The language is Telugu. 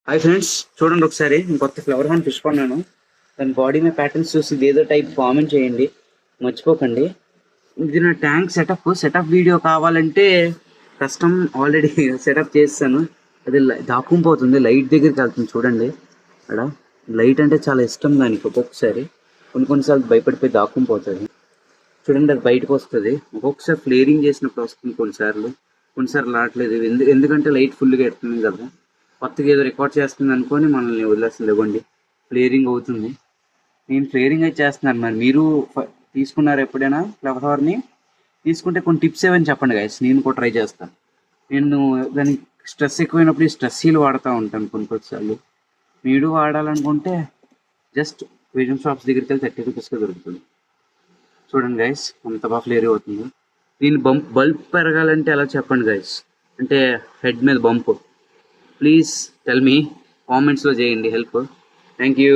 హాయ్ ఫ్రెండ్స్, చూడండి ఒకసారి నేను కొత్త ఫ్లవర్ హార్న్ ఫిష్ కొన్నాను. దాని బాడీ మీద ప్యాటర్న్స్ చూసి ఇది ఏదో టైప్ కామెంట్ చేయండి, మర్చిపోకండి. ఇది నా ట్యాంక్ సెటప్ వీడియో కావాలంటే కష్టం. ఆల్రెడీ సెటప్ చేస్తాను. అది దాక్కుపోతుంది, లైట్ దగ్గరికి వెళ్తుంది. చూడండి అక్కడ లైట్ అంటే చాలా ఇష్టం దానికి. ఒక్కొక్కసారి కొన్నిసార్లు భయపడిపోయి దాక్కుపోతుంది. చూడండి అది బయటకు వస్తుంది. ఒక్కొక్కసారి ఫ్లేరింగ్ చేసినప్పుడు వస్తుంది, కొన్నిసార్లు రావట్లేదు. ఎందుకంటే లైట్ ఫుల్గా ఎడుతుంది కదా. కొత్తగా ఏదో రికార్డ్ చేస్తుంది అనుకొని మనల్ని వదిలేస్తుంది. ఇవ్వండి, ఫ్లేరింగ్ అవుతుంది. నేను ఫ్లేరింగ్ అయితే చేస్తున్నాను. మరి మీరు తీసుకున్నారు ఎప్పుడైనా ఫ్లవర్ హార్ని? తీసుకుంటే కొన్ని టిప్స్ ఏమని చెప్పండి గైస్, నేను కూడా ట్రై చేస్తాను. నేను దానికి స్ట్రెస్ ఎక్కువైనప్పుడు ఈ స్ట్రెస్సీలు వాడుతూ ఉంటాను కొన్నిసార్లు. మీరు వాడాలనుకుంటే జస్ట్ విజన్ షాప్స్ దగ్గరికి వెళ్ళి 30 రూపీస్గా దొరుకుతుంది. చూడండి గైస్ అంత బాగా ఫ్లేర్ అవుతుంది. దీని బల్బ్ పెరగాలంటే ఎలా చెప్పండి గైస్, అంటే హెడ్ మీద బంప్. ప్లీజ్ టెల్ మీ, కామెంట్స్లో చేయండి హెల్ప్. Thank you.